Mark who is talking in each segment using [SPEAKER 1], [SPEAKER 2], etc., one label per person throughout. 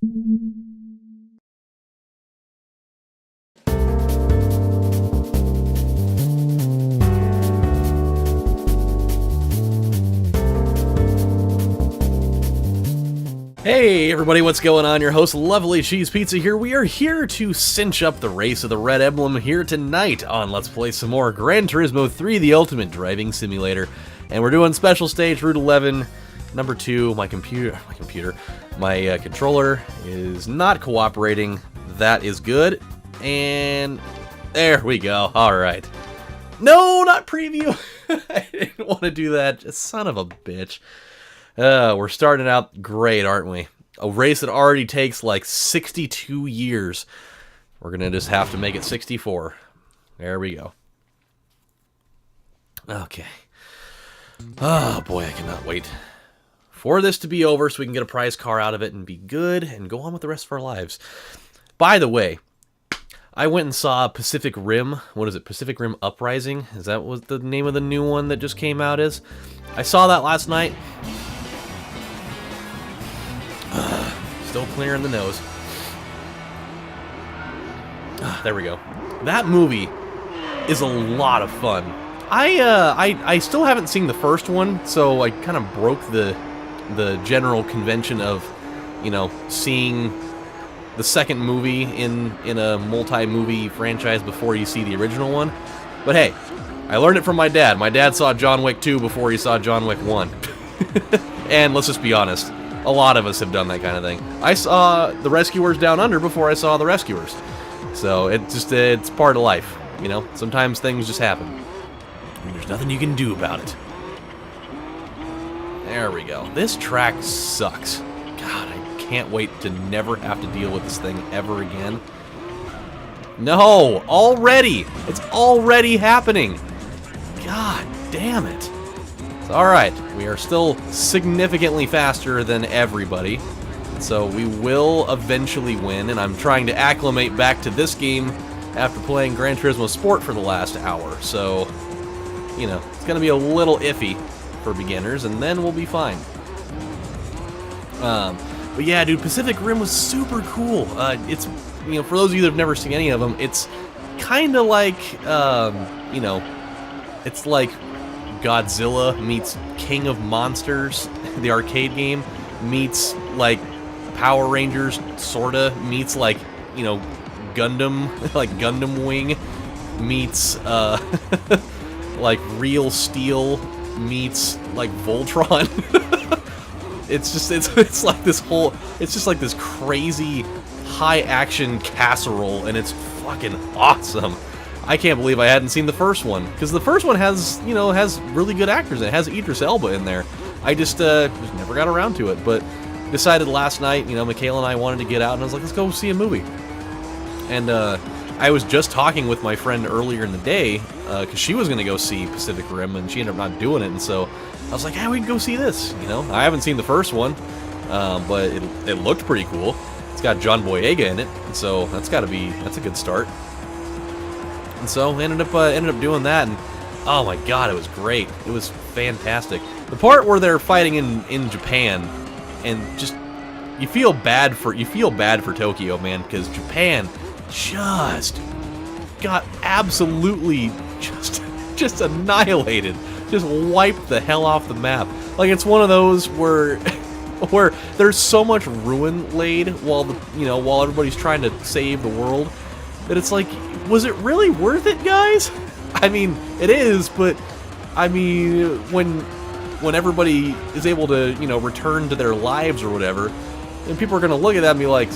[SPEAKER 1] Hey everybody, what's going on? Your host, LovelyCheesePizza here. We are here to cinch up the race of the red emblem here tonight on Let's Play some more Gran Turismo 3, the ultimate driving simulator. And we're doing special stage, Route 11, number 2. My controller is not cooperating. That is good. And there we go. Alright. No, not preview. I didn't want to do that. Son of a bitch. We're starting out great, aren't we? A race that already takes like 62 years. We're gonna just have to make it 64. There we go. Okay. Oh boy, I cannot wait for this to be over so we can get a prize car out of it and be good and go on with the rest of our lives. By the way, I went and saw Pacific Rim. What is it? Pacific Rim Uprising? Is that what the name of the new one that just came out is? I saw that last night. Still clearing the nose. There we go. That movie is a lot of fun. I still haven't seen the first one, so I kind of broke the general convention of, you know, seeing the second movie in a multi-movie franchise before you see the original one. But hey, I learned it from my dad. My dad saw John Wick 2 before he saw John Wick 1. And let's just be honest, a lot of us have done that kind of thing. I saw The Rescuers Down Under before I saw The Rescuers. So it's part of life, you know? Sometimes things just happen. And there's nothing you can do about it. There we go. This track sucks. God, I can't wait to never have to deal with this thing ever again. No! Already! It's already happening! God damn it. Alright, we are still significantly faster than everybody, so we will eventually win, and I'm trying to acclimate back to this game after playing Gran Turismo Sport for the last hour, so, you know, it's going to be a little iffy for beginners, and then we'll be fine. But yeah, dude, Pacific Rim was super cool. It's, you know, for those of you that have never seen any of them, it's kind of like, you know, it's like Godzilla meets King of Monsters, the arcade game, meets, like, Power Rangers, sorta, meets, like, you know, Gundam, like Gundam Wing, meets, like, Real Steel, meets, like, Voltron. It's just, it's like this whole, it's just like this crazy high-action casserole, and it's fucking awesome. I can't believe I hadn't seen the first one, because the first one has, you know, has really good actors in it. It has Idris Elba in there. I just never got around to it, but decided last night, you know, Michaela and I wanted to get out, and I was like, let's go see a movie. And I was just talking with my friend earlier in the day, because she was going to go see Pacific Rim, and she ended up not doing it, and so I was like, yeah, we can go see this, you know? I haven't seen the first one, but it looked pretty cool. It's got John Boyega in it, and so that's a good start. And so ended up doing that, and oh my god, it was great. It was fantastic. The part where they're fighting in Japan, and just you feel bad for Tokyo, man, because Japan just got absolutely just annihilated, just wiped the hell off the map. Like, it's one of those where there's so much ruin laid while everybody's trying to save the world, that it's like, was it really worth it, guys? I mean, it is, but I mean, when everybody is able to, you know, return to their lives or whatever, then people are gonna look at that and be like,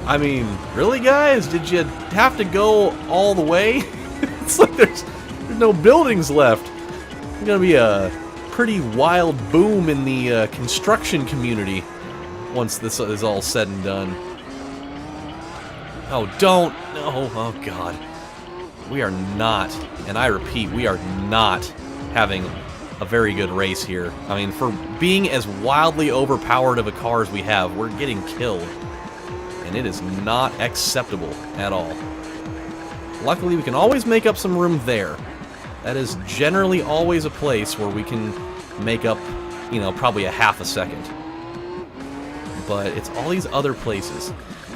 [SPEAKER 1] I mean, really, guys? Did you have to go all the way? It's like there's no buildings left. There's gonna be a pretty wild boom in the construction community once this is all said and done. Oh, don't! No, oh god. We are not, and I repeat, we are not having a very good race here. I mean, for being as wildly overpowered of a car as we have, we're getting killed. And it is not acceptable at all. Luckily, we can always make up some room there. That is generally always a place where we can make up, you know, probably a half a second. but it's all these other places.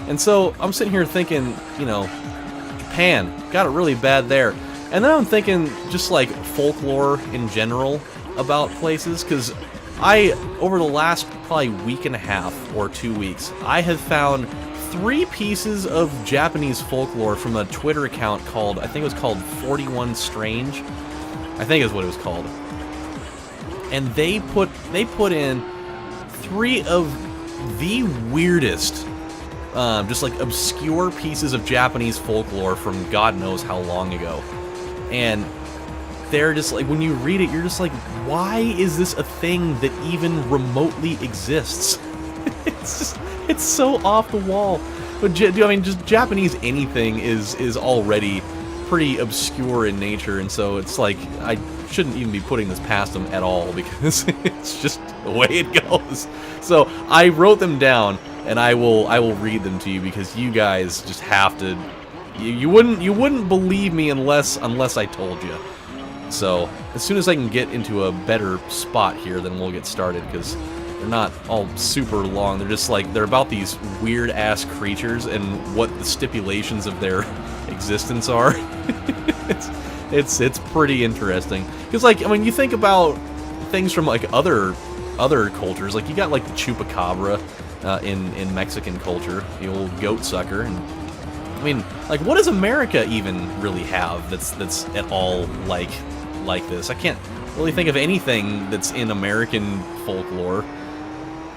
[SPEAKER 1] And so I'm sitting here thinking, you know, Japan, got it really bad there. And then I'm thinking just like folklore in general about places, because over the last probably week and a half or 2 weeks, I have found 3 pieces of Japanese folklore from a Twitter account called, I think it was called 41 Strange. I think is what it was called. And they put in 3 of the weirdest, just like obscure pieces of Japanese folklore from God knows how long ago. And they're just like, when you read it, you're just like, why is this a thing that even remotely exists? It's so off the wall. But I mean, just Japanese anything is already pretty obscure in nature, and so it's like I shouldn't even be putting this past them at all, because it's just the way it goes. So I wrote them down, and I will read them to you, because you guys just have to. You wouldn't believe me unless I told you. So as soon as I can get into a better spot here, then we'll get started, because they're not all super long. They're just like, they're about these weird ass creatures and what the stipulations of their existence are. It's pretty interesting, because like, I mean, you think about things from like other cultures, like you got like the chupacabra in Mexican culture, the old goat sucker, and I mean, like, what does America even really have that's at all like this? I can't really think of anything that's in American folklore.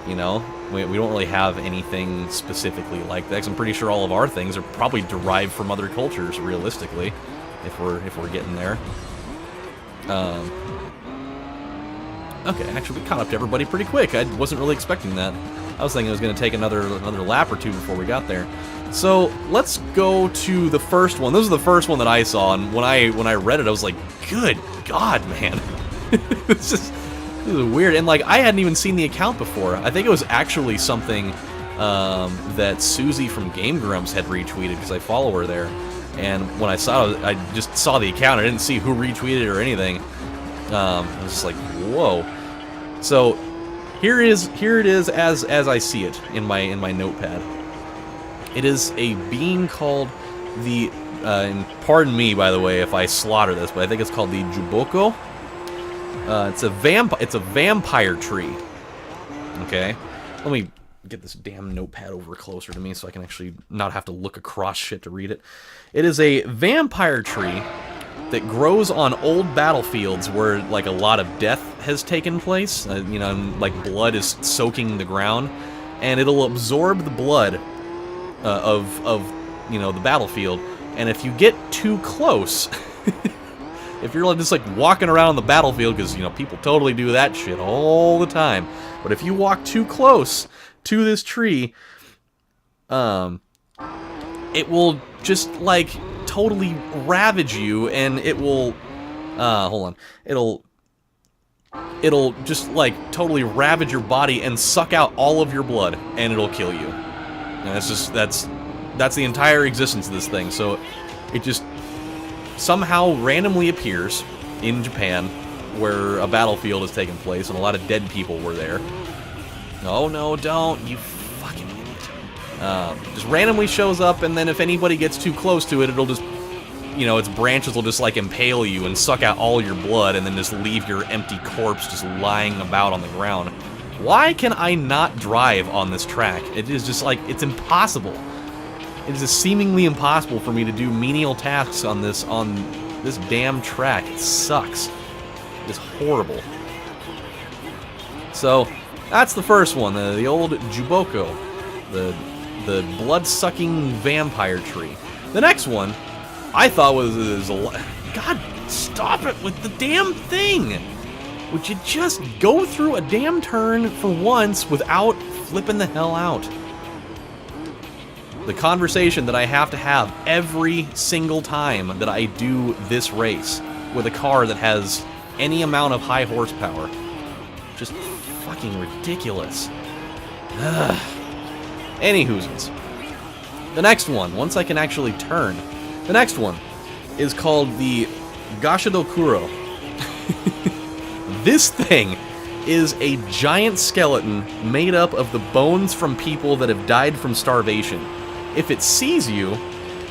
[SPEAKER 1] You know, we don't really have anything specifically like that, 'cause I'm pretty sure all of our things are probably derived from other cultures, realistically, if we're getting there. Okay, actually, we caught up to everybody pretty quick. I wasn't really expecting that. I was thinking it was going to take another lap or two before we got there. So let's go to the first one. This is the first one that I saw, and when I read it, I was like, "Good God, man!" This is weird. And like, I hadn't even seen the account before. I think it was actually something that Susie from Game Grumps had retweeted, because I follow her there. And when I saw it, I just saw the account. I didn't see who retweeted it or anything. I was just like, whoa. So here it is as I see it in my notepad. It is a being called the and pardon me, by the way, if I slaughter this, but I think it's called the Juboko. It's a vampire tree. Okay, let me get this damn notepad over closer to me so I can actually not have to look across shit to read it. It is a vampire tree that grows on old battlefields where like a lot of death has taken place. You know, and, like, blood is soaking the ground, and it'll absorb the blood of you know, the battlefield. And if you get too close, if you're just like walking around the battlefield, because, you know, people totally do that shit all the time, but if you walk too close to this tree, it will just like totally ravage you, and it will hold on, it'll just like totally ravage your body and suck out all of your blood, and it'll kill you. And that's the entire existence of this thing. So it just somehow randomly appears in Japan, where a battlefield has taken place and a lot of dead people were there. Oh no, don't, you fucking idiot. Just randomly shows up, and then if anybody gets too close to it, it'll just, you know, its branches will just like impale you and suck out all your blood, and then just leave your empty corpse just lying about on the ground. Why can I not drive on this track? It is just like, it's impossible. It is just seemingly impossible for me to do menial tasks on this damn track. It sucks. It is horrible. So that's the first one, the old Juboko, the blood-sucking vampire tree. The next one I thought was God, stop it with the damn thing! Would you just go through a damn turn for once without flipping the hell out? The conversation that I have to have every single time that I do this race with a car that has any amount of high horsepower. Just fucking ridiculous. Ugh. Anywhoozens. The next one, once I can actually turn, the next one is called the Gashadokuro. This thing is a giant skeleton made up of the bones from people that have died from starvation. If it sees you,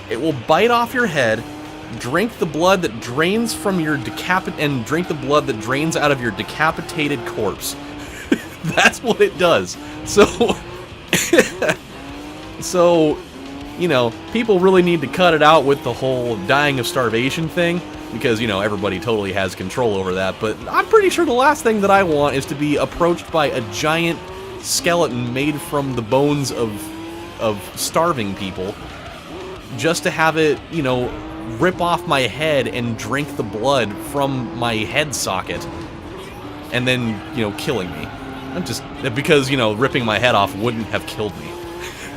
[SPEAKER 1] it will bite off your head, drink the blood that drains from your drink the blood that drains out of your decapitated corpse. That's what it does. So, you know, people really need to cut it out with the whole dying of starvation thing, because, you know, everybody totally has control over that. But I'm pretty sure the last thing that I want is to be approached by a giant skeleton made from the bones of starving people, just to have it, you know, rip off my head and drink the blood from my head socket, and then, you know, killing me. I'm just, because, you know, ripping my head off wouldn't have killed me.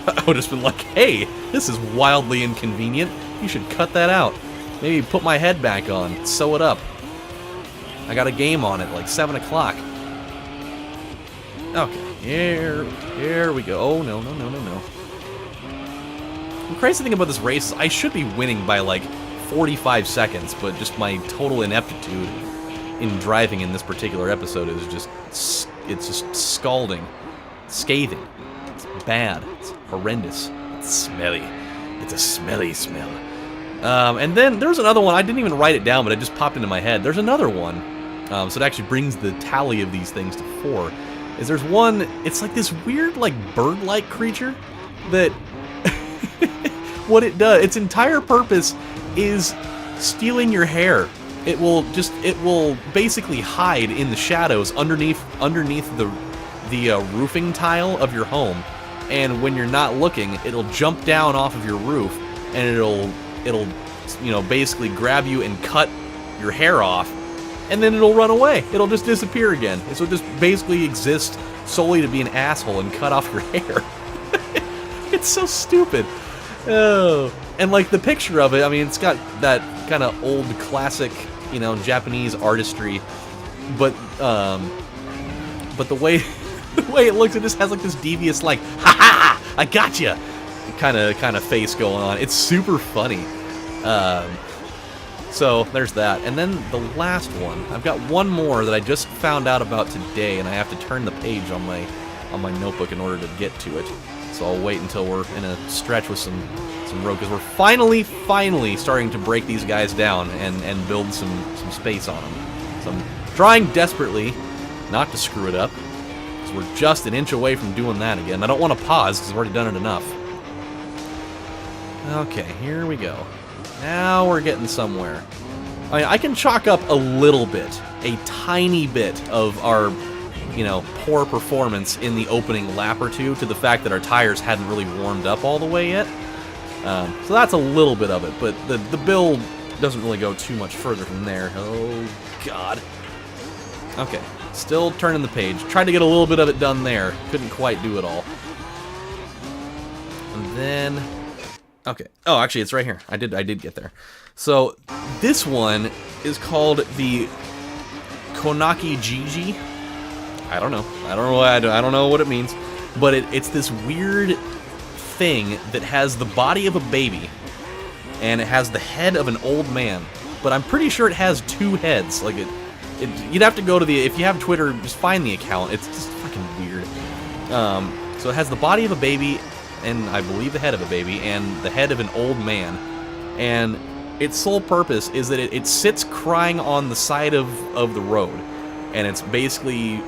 [SPEAKER 1] I would have just been like, hey, this is wildly inconvenient. You should cut that out. Maybe put my head back on, sew it up. I got a game on it, like 7 o'clock. Okay, here we go. Oh, no. The crazy thing about this race is I should be winning by like 45 seconds, but just my total ineptitude in driving in this particular episode is just, it's just scathing. It's bad. It's horrendous. It's smelly. It's a smelly smell. And then there's another one. I didn't even write it down, but it just popped into my head. There's another one. So it actually brings the tally of these things to 4. There's one, it's like this weird, like, bird-like creature that what it does, its entire purpose is stealing your hair. It will basically hide in the shadows underneath the roofing tile of your home, and when you're not looking, it'll jump down off of your roof, and it'll you know, basically grab you and cut your hair off, and then it'll run away. It'll just disappear again. So it just basically exists solely to be an asshole and cut off your hair. It's so stupid. Oh, and like the picture of it, I mean, it's got that kind of old classic, you know, Japanese artistry, but the way it looks, it just has like this devious, like, ha ha, I gotcha, kind of face going on. It's super funny. So there's that, and then the last one. I've got one more that I just found out about today, and I have to turn the page on my notebook in order to get to it. So I'll wait until we're in a stretch with some road, because we're finally starting to break these guys down and build some space on them. So I'm trying desperately not to screw it up, because we're just an inch away from doing that again. I don't want to pause, because I've already done it enough. Okay, here we go. Now we're getting somewhere. I mean, I can chalk up a little bit, a tiny bit of our, you know, poor performance in the opening lap or two to the fact that our tires hadn't really warmed up all the way yet. So that's a little bit of it, but the build doesn't really go too much further from there. Oh, God. Okay, still turning the page. Tried to get a little bit of it done there. Couldn't quite do it all. And then... okay. Oh, actually, it's right here. I did get there. So, this one is called the Konaki Jiji. I don't know. I don't know what it means. But it's this weird thing that has the body of a baby, and it has the head of an old man. But I'm pretty sure it has 2 heads. Like you'd have to go to if you have Twitter, just find the account. It's just fucking weird. So it has the body of a baby, and I believe the head of a baby, and the head of an old man. And its sole purpose is that it sits crying on the side of the road, and it's basically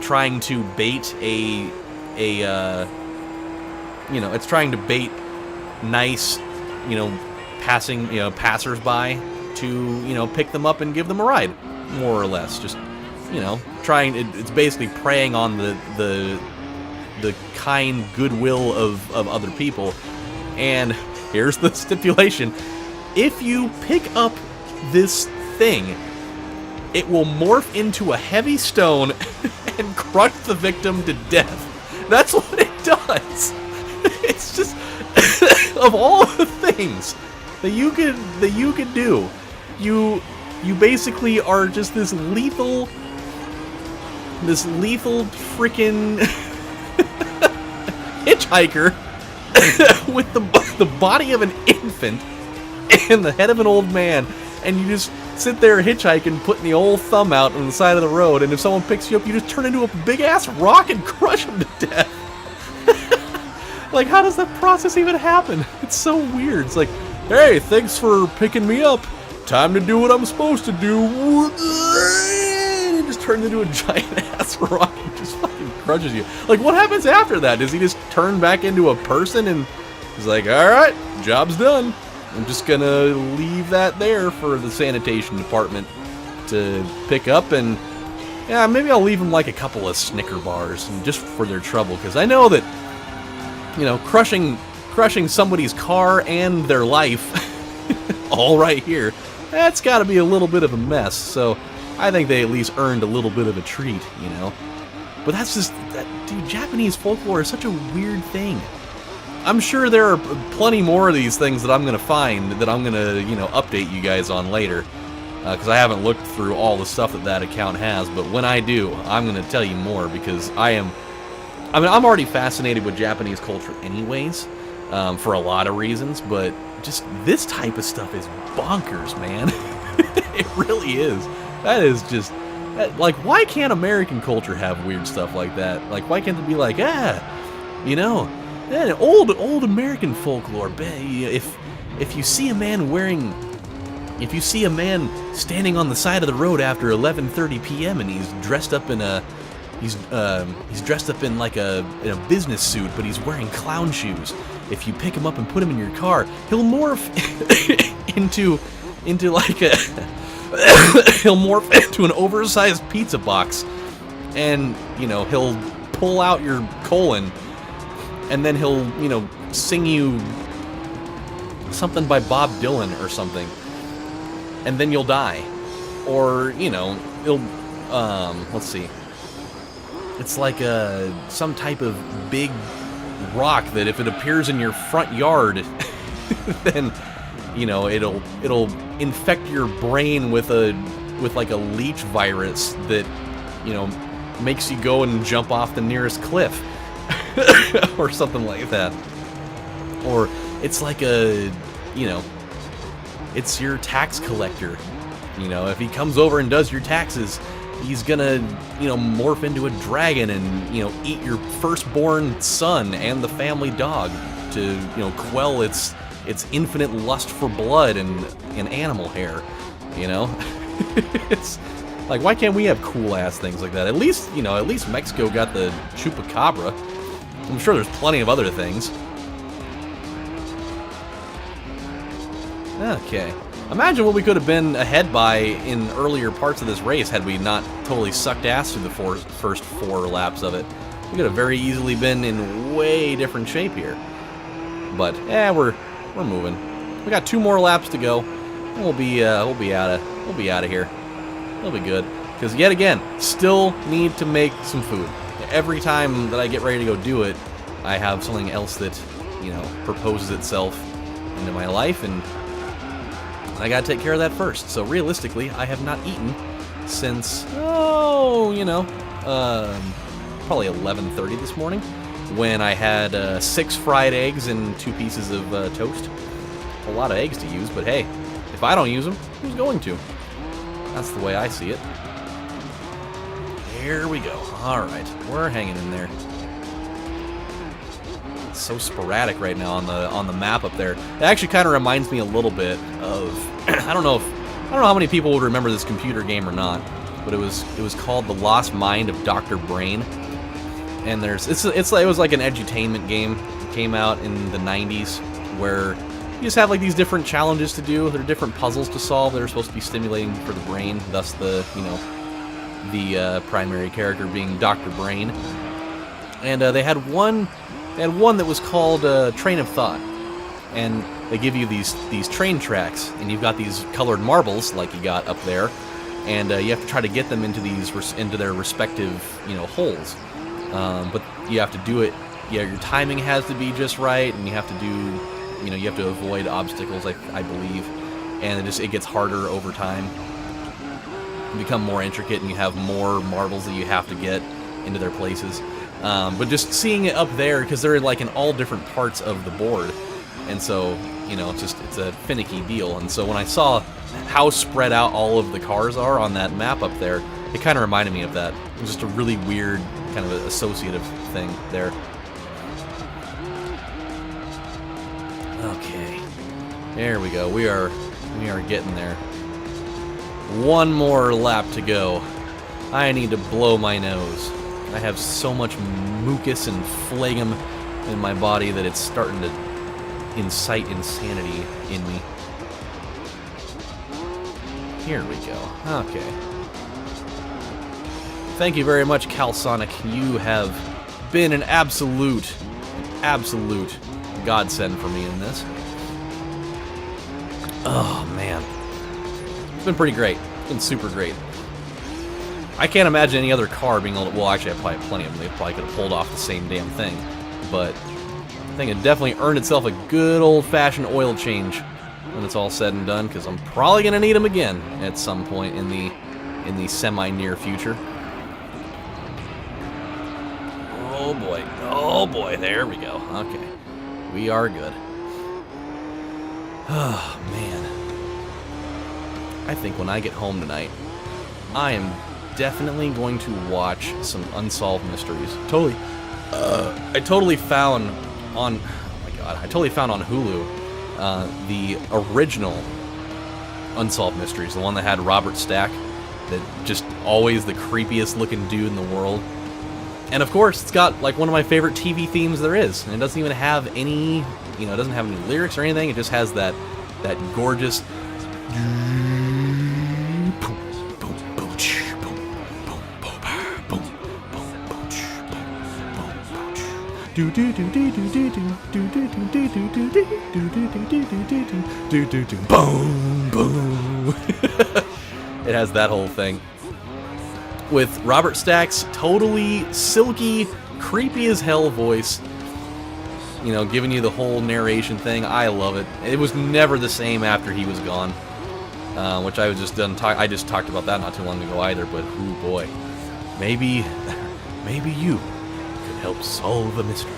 [SPEAKER 1] trying to bait it's trying to bait nice, passers-by to, pick them up and give them a ride, more or less. Just, it's basically preying on the kind goodwill of other people. And here's the stipulation: if you pick up this thing, it will morph into a heavy stone and crush the victim to death. That's what it does. It's just, of all the things that you could do, you basically are just this lethal freaking hitchhiker with the body of an infant and the head of an old man, and you just sit there hitchhiking, putting the old thumb out on the side of the road, and if someone picks you up, you just turn into a big-ass rock and crush them to death. Like, how does that process even happen? It's so weird. It's like, hey, thanks for picking me up. Time to do what I'm supposed to do. And it just turns into a giant-ass rock and just fucking crushes you. Like, what happens after that? Does he just turn back into a person and he's like, alright, job's done. I'm just gonna leave that there for the sanitation department to pick up, and yeah, maybe I'll leave them like a couple of Snicker bars and just for their trouble, because I know that, you know, crushing somebody's car and their life all right here, that's got to be a little bit of a mess. So I think they at least earned a little bit of a treat, you know. But that's just, dude, Japanese folklore is such a weird thing. I'm sure there are plenty more of these things that I'm going to find that I'm going to, you know, update you guys on later. Because I haven't looked through all the stuff that account has, but when I do, I'm going to tell you more, because I'm already fascinated with Japanese culture anyways, for a lot of reasons, but just this type of stuff is bonkers, man. It really is. That is just, like, why can't American culture have weird stuff like that? Like, why can't it be like, you know, old American folklore, if you see a man standing on the side of the road after 11:30 p.m. and he's dressed up in like a business suit, but he's wearing clown shoes. If you pick him up and put him in your car, he'll morph into like a he'll morph into an oversized pizza box, and you know, he'll pull out your colon, and then he'll, you know, sing you something by Bob Dylan or something, and then you'll die. Or, you know, it'll, let's see. It's like some type of big rock that if it appears in your front yard, then, you know, it'll infect your brain with like a leech virus that, you know, makes you go and jump off the nearest cliff. Or something like that. Or it's like you know, it's your tax collector. You know, if he comes over and does your taxes, he's gonna, you know, morph into a dragon and, you know, eat your firstborn son and the family dog to, you know, quell its infinite lust for blood and animal hair, you know? It's like, why can't we have cool ass things like that? At least, you know, Mexico got the chupacabra. I'm sure there's plenty of other things. Okay. Imagine what we could have been ahead by in earlier parts of this race had we not totally sucked ass through the first 4 laps of it. We could have very easily been in way different shape here. But, we're moving. We got 2 more laps to go. And we'll be out of here. It'll be good. Because yet again, still need to make some food. Every time that I get ready to go do it, I have something else that, you know, proposes itself into my life, and I gotta take care of that first. So realistically, I have not eaten since, you know, probably 11:30 this morning, when I had 6 fried eggs and 2 pieces of toast. A lot of eggs to use, but hey, if I don't use them, who's going to? That's the way I see it. Here we go. Alright, we're hanging in there. It's so sporadic right now on the map up there. It actually kind of reminds me a little bit of I don't know how many people would remember this computer game or not, but it was called The Lost Mind of Dr. Brain. And it was like an edutainment game. It came out in the 90s, where you just have like these different challenges to do. There are different puzzles to solve that are supposed to be stimulating for the brain, thus the, you know, the primary character being Dr. Brain. And they had one that was called Train of Thought. And they give you these train tracks, and you've got these colored marbles like you got up there, and you have to try to get them into their respective, you know, holes. But you have to do it. Yeah, your timing has to be just right, and you have to do, you know, you have to avoid obstacles, I believe, and it gets harder over time. You become more intricate, and you have more marbles that you have to get into their places. But just seeing it up there, because they're like in all different parts of the board, and so, you know, it's a finicky deal. And so when I saw how spread out all of the cars are on that map up there, it kind of reminded me of that. It was just a really weird kind of associative thing there. Okay, there we go. We are getting there. One more lap to go. I need to blow my nose. I have so much mucus and phlegm in my body that it's starting to incite insanity in me. Here we go. Okay. Thank you very much, Calsonic. You have been an absolute godsend for me in this. Oh, man. It's been pretty great. It's been super great. I can't imagine any other car being able to... Well, actually, I probably have plenty of them. They probably could have pulled off the same damn thing. But I think it definitely earned itself a good old-fashioned oil change when it's all said and done, because I'm probably going to need them again at some point in the semi-near future. Oh boy. Oh boy. There we go. Okay. We are good. Oh, man. I think when I get home tonight, I am definitely going to watch some Unsolved Mysteries. Totally. I totally found on... Oh my god. I totally found on Hulu the original Unsolved Mysteries. The one that had Robert Stack. That just always the creepiest looking dude in the world. And of course, it's got like one of my favorite TV themes there is. And it doesn't even have any, you know, it doesn't have any lyrics or anything. It just has that gorgeous boom boom. It has that whole thing. With Robert Stack's totally silky, creepy as hell voice, you know, giving you the whole narration thing. I love it. It was never the same after he was gone, which I was just done. I just talked about that not too long ago either. But oh boy, maybe you could help solve the mystery.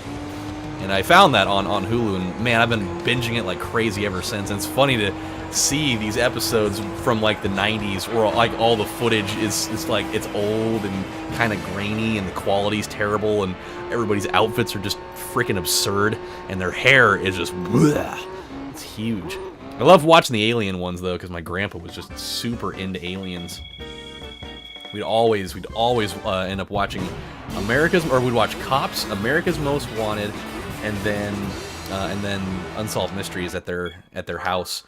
[SPEAKER 1] And I found that on Hulu, and man, I've been binging it like crazy ever since. And it's funny to see these episodes from like the 90s where like all the footage is like it's old and kind of grainy and the quality's terrible and everybody's outfits are just freaking absurd and their hair is just bleh. It's huge. I love watching the alien ones though because my grandpa was just super into aliens. We'd always end up watching we'd watch Cops, America's Most Wanted, and then Unsolved Mysteries at their house,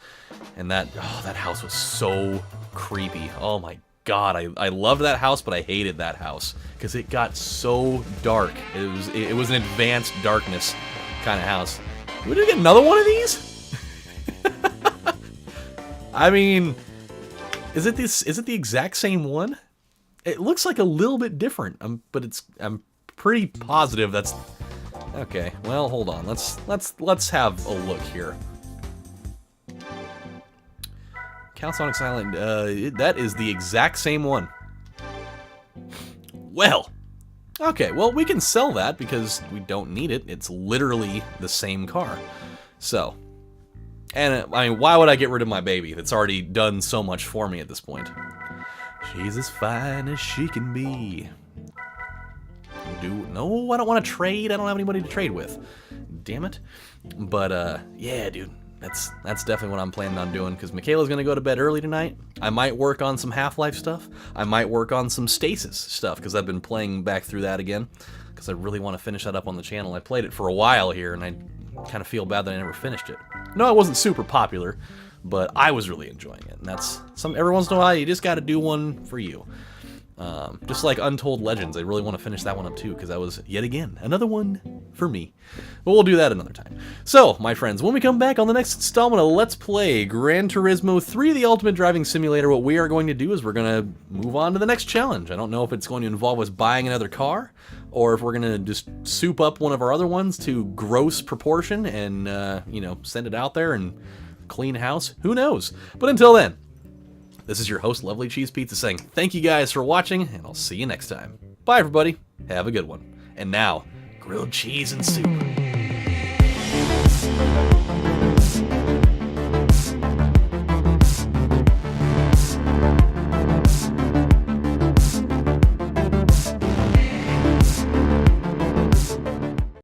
[SPEAKER 1] and that house was so creepy. Oh my god, I loved that house, but I hated that house because it got so dark. It was an advanced darkness kind of house. Would we get another one of these? I mean, is it the exact same one? It looks like a little bit different, but I'm pretty positive that's. Okay, well, hold on. Let's have a look here. Calsonic Silent, that is the exact same one. Well, okay, well, we can sell that because we don't need it. It's literally the same car. So, and I mean, why would I get rid of my baby that's already done so much for me at this point? She's as fine as she can be. No, I don't want to trade. I don't have anybody to trade with. Damn it. But, yeah, dude. That's definitely what I'm planning on doing, because Michaela's going to go to bed early tonight. I might work on some Half-Life stuff. I might work on some Stasis stuff, because I've been playing back through that again, because I really want to finish that up on the channel. I played it for a while here, and I kind of feel bad that I never finished it. No, it wasn't super popular, but I was really enjoying it, and that's every once in a while, you just got to do one for you. Just like Untold Legends, I really want to finish that one up too, because that was, yet again, another one for me. But we'll do that another time. So, my friends, when we come back on the next installment of Let's Play Gran Turismo 3, the Ultimate Driving Simulator, what we are going to do is we're going to move on to the next challenge. I don't know if it's going to involve us buying another car, or if we're going to just soup up one of our other ones to gross proportion and, you know, send it out there and clean house. Who knows? But until then, this is your host, LovelyCheesePizza, saying thank you guys for watching, and I'll see you next time. Bye, everybody. Have a good one. And now, grilled cheese and soup.